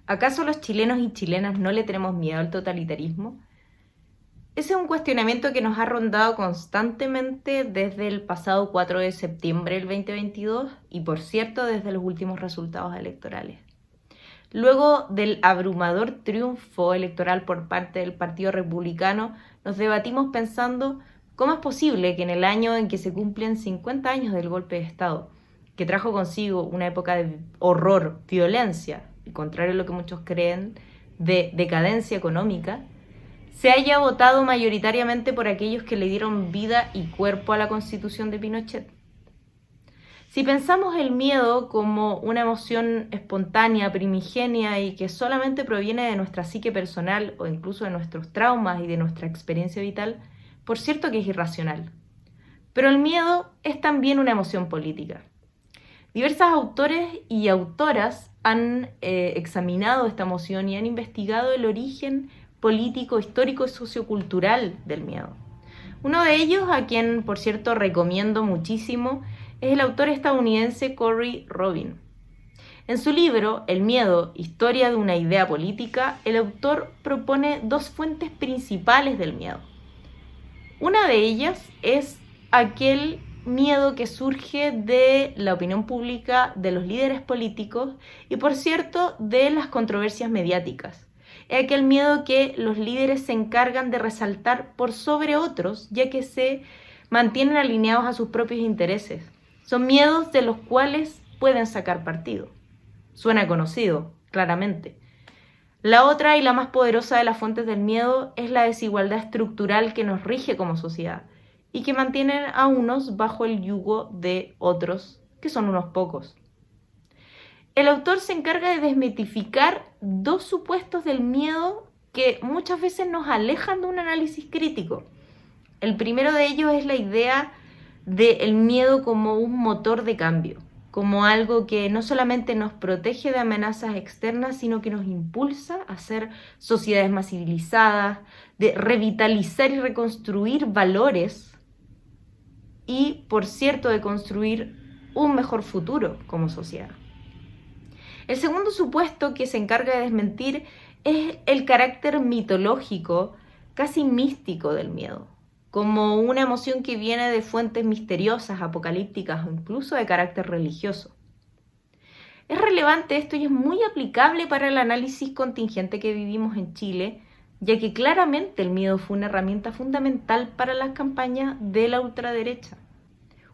¿Acaso los chilenos y chilenas no le tenemos miedo al totalitarismo? Ese es un cuestionamiento que nos ha rondado constantemente desde el pasado 4 de septiembre del 2022 y, por cierto, desde los últimos resultados electorales. Luego del abrumador triunfo electoral por parte del Partido Republicano, nos debatimos pensando cómo es posible que en el año en que se cumplen 50 años del golpe de Estado, que trajo consigo una época de horror, violencia, y contrario a lo que muchos creen, de decadencia económica, se haya votado mayoritariamente por aquellos que le dieron vida y cuerpo a la Constitución de Pinochet. Si pensamos el miedo como una emoción espontánea, primigenia y que solamente proviene de nuestra psique personal o incluso de nuestros traumas y de nuestra experiencia vital, por cierto que es irracional. Pero el miedo es también una emoción política. Diversos autores y autoras han examinado esta emoción y han investigado el origen político, histórico y sociocultural del miedo. Uno de ellos, a quien por cierto recomiendo muchísimo, es el autor estadounidense Corey Robin. En su libro El miedo, historia de una idea política, el autor propone dos fuentes principales del miedo. Una de ellas es aquel miedo que surge de la opinión pública, de los líderes políticos y, por cierto, de las controversias mediáticas. Es aquel miedo que los líderes se encargan de resaltar por sobre otros, ya que se mantienen alineados a sus propios intereses. Son miedos de los cuales pueden sacar partido. Suena conocido, claramente. La otra y la más poderosa de las fuentes del miedo es la desigualdad estructural que nos rige como sociedad y que mantienen a unos bajo el yugo de otros, que son unos pocos. El autor se encarga de desmitificar dos supuestos del miedo que muchas veces nos alejan de un análisis crítico. El primero de ellos es la idea del miedo como un motor de cambio, como algo que no solamente nos protege de amenazas externas, sino que nos impulsa a ser sociedades más civilizadas, de revitalizar y reconstruir valores y, por cierto, de construir un mejor futuro como sociedad. El segundo supuesto que se encarga de desmentir es el carácter mitológico, casi místico del miedo, como una emoción que viene de fuentes misteriosas, apocalípticas o incluso de carácter religioso. Es relevante esto y es muy aplicable para el análisis contingente que vivimos en Chile, ya que claramente el miedo fue una herramienta fundamental para las campañas de la ultraderecha.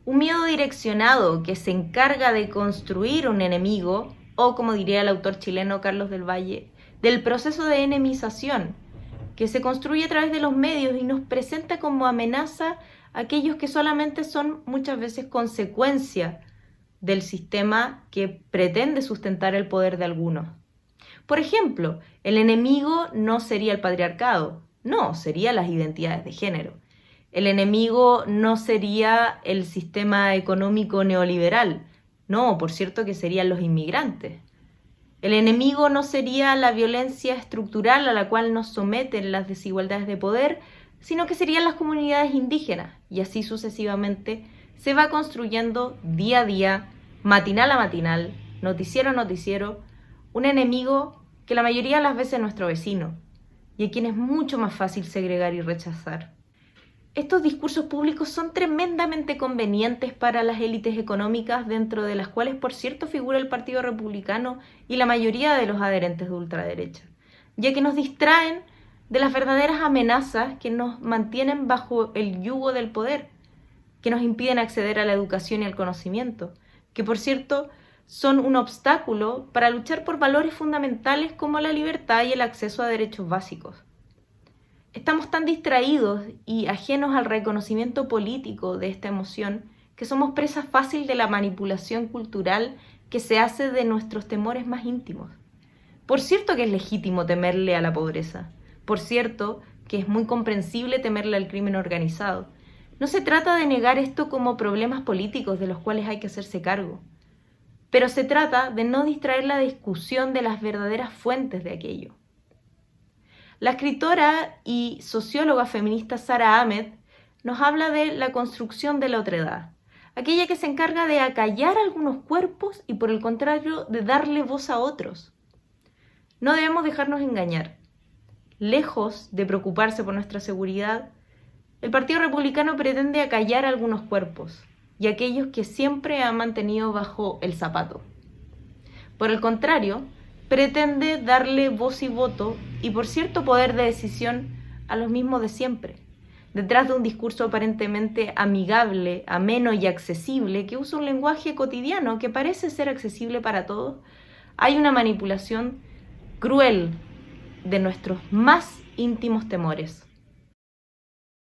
Un miedo direccionado que se encarga de construir un enemigo, o como diría el autor chileno Carlos del Valle, del proceso de enemización, que se construye a través de los medios y nos presenta como amenaza a aquellos que solamente son muchas veces consecuencia del sistema que pretende sustentar el poder de algunos. Por ejemplo, el enemigo no sería el patriarcado, no, serían las identidades de género. El enemigo no sería el sistema económico neoliberal, no, por cierto que serían los inmigrantes. El enemigo no sería la violencia estructural a la cual nos someten las desigualdades de poder, sino que serían las comunidades indígenas, y así sucesivamente se va construyendo día a día, matinal a matinal, noticiero a noticiero, un enemigo que la mayoría de las veces es nuestro vecino, y a quien es mucho más fácil segregar y rechazar. Estos discursos públicos son tremendamente convenientes para las élites económicas, dentro de las cuales, por cierto, figura el Partido Republicano y la mayoría de los adherentes de ultraderecha, ya que nos distraen de las verdaderas amenazas que nos mantienen bajo el yugo del poder, que nos impiden acceder a la educación y al conocimiento, que, por cierto, son un obstáculo para luchar por valores fundamentales como la libertad y el acceso a derechos básicos. Estamos tan distraídos y ajenos al reconocimiento político de esta emoción que somos presa fácil de la manipulación cultural que se hace de nuestros temores más íntimos. Por cierto que es legítimo temerle a la pobreza. Por cierto que es muy comprensible temerle al crimen organizado. No se trata de negar esto como problemas políticos de los cuales hay que hacerse cargo, pero se trata de no distraer la discusión de las verdaderas fuentes de aquello. La escritora y socióloga feminista Sara Ahmed nos habla de la construcción de la otredad, aquella que se encarga de acallar algunos cuerpos y, por el contrario, de darle voz a otros. No debemos dejarnos engañar. Lejos de preocuparse por nuestra seguridad, el Partido Republicano pretende acallar a algunos cuerpos y a aquellos que siempre han mantenido bajo el zapato. Por el contrario, pretende darle voz y voto y por cierto poder de decisión a los mismos de siempre, detrás de un discurso aparentemente amigable, ameno y accesible que usa un lenguaje cotidiano que parece ser accesible para todos. Hay una manipulación cruel de nuestros más íntimos temores.